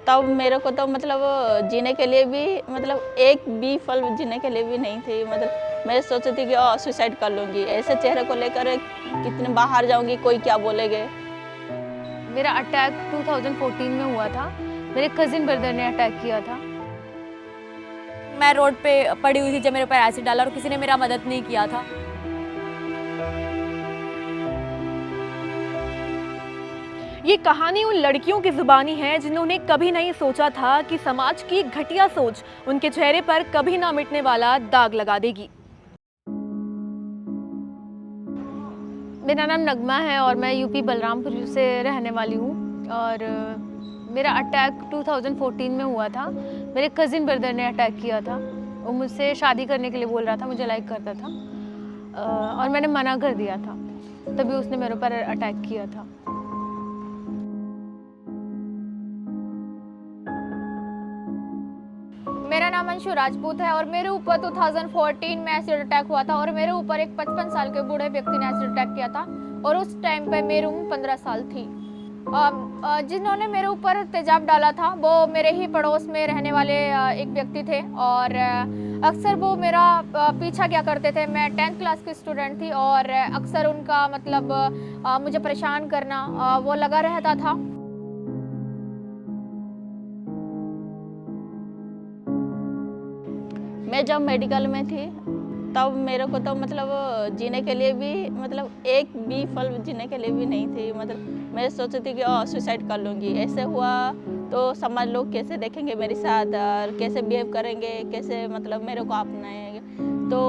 तब मेरे को तो मतलब जीने के लिए भी मतलब एक भी पल जीने के लिए भी नहीं थी। मतलब मैं सोची थी कि सुसाइड कर लूँगी। ऐसे चेहरे को लेकर कितने बाहर जाऊँगी, कोई क्या बोलेंगे। मेरा अटैक 2014 में हुआ था। मेरे कजिन ब्रदर ने अटैक किया था। मैं रोड पे पड़ी हुई थी जब मेरे ऊपर एसिड डाला और किसी ने मेरा मदद नहीं किया था। ये कहानी उन लड़कियों की जुबानी है जिन्होंने कभी नहीं सोचा था कि समाज की घटिया सोच उनके चेहरे पर कभी ना मिटने वाला दाग लगा देगी। मेरा नाम नगमा है और मैं यूपी बलरामपुर से रहने वाली हूँ। और मेरा अटैक 2014 में हुआ था। मेरे कज़िन ब्रदर ने अटैक किया था। वो मुझसे शादी करने के लिए बोल रहा था, मुझे लाइक करता था और मैंने मना कर दिया था, तभी उसने मेरे ऊपर अटैक किया था। मेरा नाम अंशु राजपूत है और मेरे ऊपर 2014 में एसिड अटैक हुआ था और मेरे ऊपर एक 55 साल के बूढ़े व्यक्ति ने एसिड अटैक किया था और उस टाइम पे मेरी उम्र 15 साल थी। जिन्होंने मेरे ऊपर तेजाब डाला था वो मेरे ही पड़ोस में रहने वाले एक व्यक्ति थे और अक्सर वो मेरा पीछा क्या करते थे। मैं 10th क्लास की स्टूडेंट थी और अक्सर उनका मतलब मुझे परेशान करना वो लगा रहता था। मैं जब मेडिकल में थी तब मेरे को तो मतलब जीने के लिए भी मतलब एक भी पल जीने के लिए भी नहीं थी। मतलब मैं सोची थी कि सुसाइड कर लूँगी। ऐसे हुआ तो समाज लोग कैसे देखेंगे मेरे साथ और कैसे बिहेव करेंगे, कैसे मतलब मेरे को अपनाएंगे। तो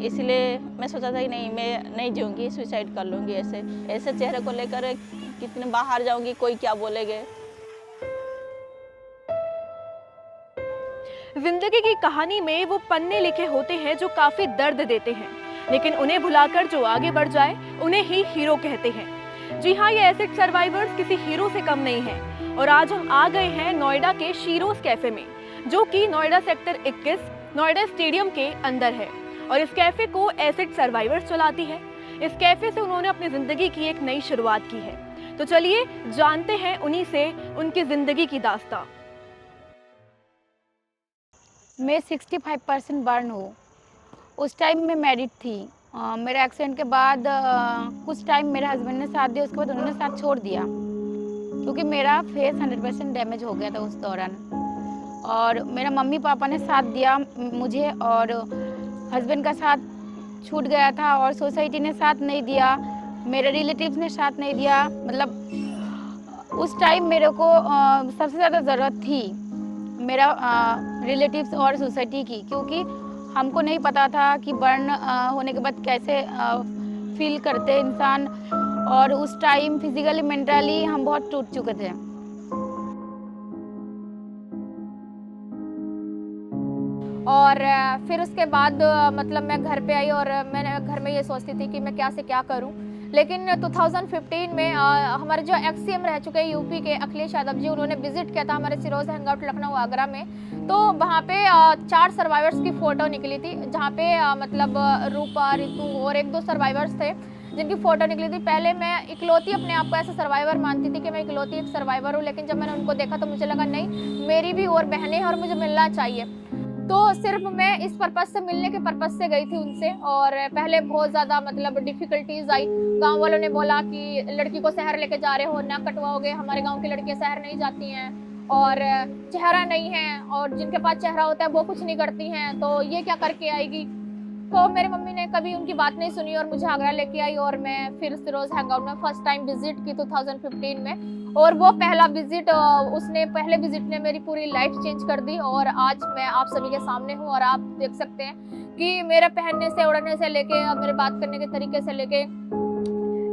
इसलिए मैं सोचा था कि नहीं, मैं नहीं जीऊँगी, सुसाइड कर लूँगी। ऐसे ऐसे चेहरे को लेकर कितने बाहर जाऊँगी, कोई क्या बोलेंगे। जिंदगी की कहानी में वो पन्ने लिखे होते हैं जो काफी दर्द देते हैं, लेकिन उन्हें भुलाकर जो आगे बढ़ जाए उन्हें ही हीरो कहते हैं। जी हाँ, ये एसिड सर्वाइवर्स किसी हीरो से कम नहीं हैं। और आज हम आ गए हैं नोएडा के शीरोज कैफे में, जो कि नोएडा सेक्टर 21 नोएडा स्टेडियम के अंदर है। और इस कैफे को एसिड सर्वाइवर्स चलाती है। इस कैफे से उन्होंने अपनी जिंदगी की एक नई शुरुआत की है। तो चलिए जानते हैं उन्हीं से उनकी जिंदगी की दास्तां। मैं 65% बर्न हूँ। उस टाइम मैं मैरिड थी। मेरे एक्सीडेंट के बाद कुछ टाइम मेरे हस्बैंड ने साथ दिया, उसके बाद उन्होंने साथ छोड़ दिया क्योंकि मेरा फेस 100% डैमेज हो गया था उस दौरान। और मेरा मम्मी पापा ने साथ दिया मुझे और हस्बैंड का साथ छूट गया था और सोसाइटी ने साथ नहीं दिया, मेरे रिलेटिव्स ने साथ नहीं दिया। मतलब उस टाइम मेरे को सबसे ज़्यादा ज़रूरत थी मेरा रिलेटिव्स और सोसाइटी की, क्योंकि हमको नहीं पता था कि बर्न होने के बाद कैसे फील करते इंसान। और उस टाइम फिजिकली मेंटली हम बहुत टूट चुके थे। और फिर उसके बाद मतलब मैं घर पे आई और मैंने घर में ये सोचती थी कि मैं क्या से क्या करूं। लेकिन 2015 में हमारे जो एक्स-सीएम रह चुके हैं यूपी के अखिलेश यादव जी, उन्होंने विजिट किया था हमारे सिरोज हैंगआउट लखनऊ आगरा में। तो वहाँ पे 4 सर्वाइवर्स की फ़ोटो निकली थी, जहाँ पे मतलब रूपा, रितु और 1-2 सर्वाइवर्स थे जिनकी फ़ोटो निकली थी। पहले मैं इकलौती अपने आप को ऐसा सर्वाइवर मानती थी कि मैं इकलौती एक सर्वाइवर हूँ, लेकिन जब मैंने उनको देखा तो मुझे लगा नहीं, मेरी भी और बहनें हैं और मुझे मिलना चाहिए। तो सिर्फ मैं इस पर्पस से, मिलने के पर्पस से गई थी उनसे। और पहले बहुत ज़्यादा मतलब डिफ़िकल्टीज़ आई। गांव वालों ने बोला कि लड़की को शहर लेके जा रहे हो, ना कटवाओगे, हमारे गांव की लड़कियां शहर नहीं जाती हैं और चेहरा नहीं है और जिनके पास चेहरा होता है वो कुछ नहीं करती हैं, तो ये क्या करके आएगी। तो मेरी मम्मी ने कभी उनकी बात नहीं सुनी और मुझे आगरा लेके आई और मैं फिर सिरोज हैंगआउट में फर्स्ट टाइम विजिट की 2015 में। और वो पहला विजिट, उसने पहले विजिट ने मेरी पूरी लाइफ चेंज कर दी। और आज मैं आप सभी के सामने हूँ और आप देख सकते हैं कि मेरे पहनने से, ओढ़ने से लेके और मेरे बात करने के तरीके से लेके,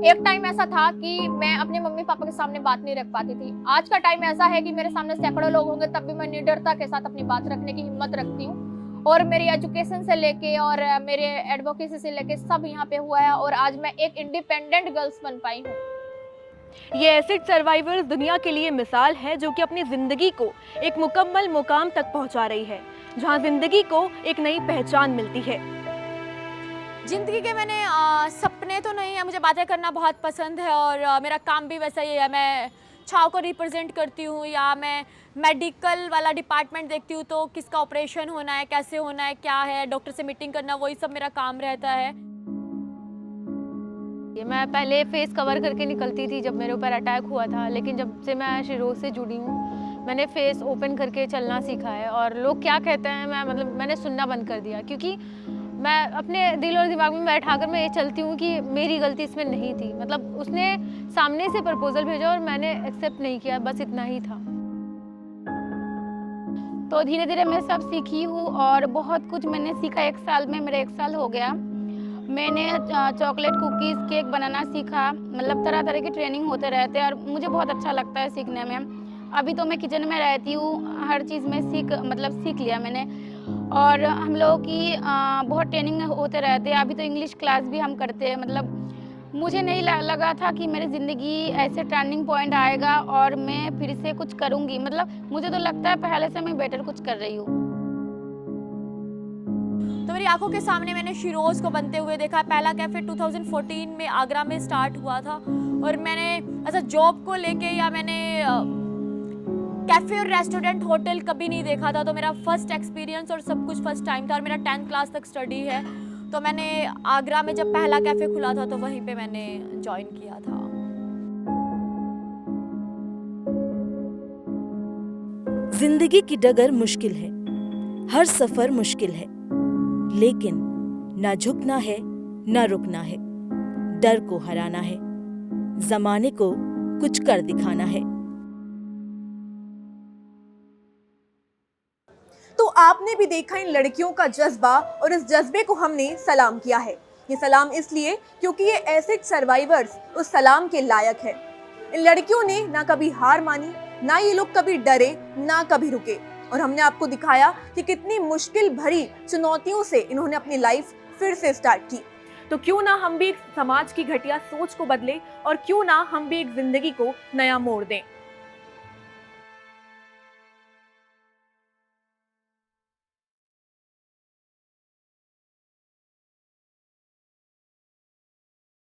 एक टाइम ऐसा था कि मैं अपने मम्मी पापा के सामने बात नहीं रख पाती थी। आज का टाइम ऐसा है कि मेरे सामने सैकड़ों लोग होंगे तब भी मैं निडरता के साथ अपनी बात रखने की हिम्मत रखती हूँ। और मेरी एजुकेशन से लेके और मेरे एडवोकेसी से लेके सब यहाँ पे हुआ है और आज मैं एक इंडिपेंडेंट गर्ल्स बन पाई हूँ। ये एसिड सर्वाइवर्स दुनिया के लिए मिसाल है, जो कि अपनी जिंदगी को एक मुकम्मल मुकाम तक पहुंचा रही है, जहां जिंदगी को एक नई पहचान मिलती है। जिंदगी के सपने तो नहीं है, मुझे बातें करना बहुत पसंद है और मेरा काम भी वैसा ही है। मैं छाव को रिप्रेजेंट करती हूँ, या मैं मेडिकल वाला डिपार्टमेंट देखती हूँ तो किसका ऑपरेशन होना है, कैसे होना है, क्या है, डॉक्टर से मीटिंग करना, वही सब मेरा काम रहता है। ये मैं पहले फेस कवर करके निकलती थी जब मेरे ऊपर अटैक हुआ था, लेकिन जब से मैं शिरोज से जुड़ी हूँ मैंने फेस ओपन करके चलना सीखा है। और लोग क्या कहते हैं मैंने सुनना बंद कर दिया, क्योंकि मैं अपने दिल और दिमाग में बैठाकर मैं ये चलती हूँ कि मेरी गलती इसमें नहीं थी। मतलब उसने सामने से प्रपोजल भेजा और मैंने एक्सेप्ट नहीं किया, बस इतना ही था। तो धीरे धीरे मैं सब सीखी हूँ और बहुत कुछ मैंने सीखा। 1 साल में, मेरा 1 साल हो गया, मैंने चॉकलेट कुकीज़ केक बनाना सीखा। मतलब तरह तरह की ट्रेनिंग होते रहते हैं और मुझे बहुत अच्छा लगता है सीखने में। अभी तो मैं किचन में रहती हूँ, हर चीज़ में सीख लिया मैंने। और हम लोगों की बहुत ट्रेनिंग होते रहते हैं। अभी तो इंग्लिश क्लास भी हम करते हैं। मतलब मुझे नहीं लगा था कि मेरी ज़िंदगी ऐसे टर्निंग पॉइंट आएगा और मैं फिर से कुछ करूँगी। मतलब मुझे तो लगता है पहले से मैं बेटर कुछ कर रही हूँ। तो मेरी आंखों के सामने मैंने शिरोज को बनते हुए देखा। पहला कैफ़े 2014 में आगरा में स्टार्ट हुआ था, और मैंने ऐसा जॉब को लेके या मैंने कैफ़े और रेस्टोरेंट होटल कभी नहीं देखा था। तो मेरा फर्स्ट एक्सपीरियंस और सब कुछ फर्स्ट टाइम था, और मेरा 10th क्लास तक स्टडी है। तो मैंने आगरा में जब पहला कैफ़े खुला था तो वहीं पे मैंने ज्वाइन किया था। जिंदगी की डगर मुश्किल है, हर सफर मुश्किल है, लेकिन ना झुकना है ना रुकना है, डर को हराना है, जमाने को कुछ कर दिखाना है। तो आपने भी देखा इन लड़कियों का जज्बा, और इस जज्बे को हमने सलाम किया है। ये सलाम इसलिए क्योंकि ये एसिड सर्वाइवर्स उस सलाम के लायक है। इन लड़कियों ने ना कभी हार मानी, ना ये लोग कभी डरे, ना कभी रुके, और हमने आपको दिखाया कि कितनी मुश्किल भरी चुनौतियों से इन्होंने अपनी लाइफ फिर से स्टार्ट की। तो क्यों ना हम भी एक समाज की घटिया सोच को बदले, और क्यों ना हम भी एक जिंदगी को नया मोड़ दें।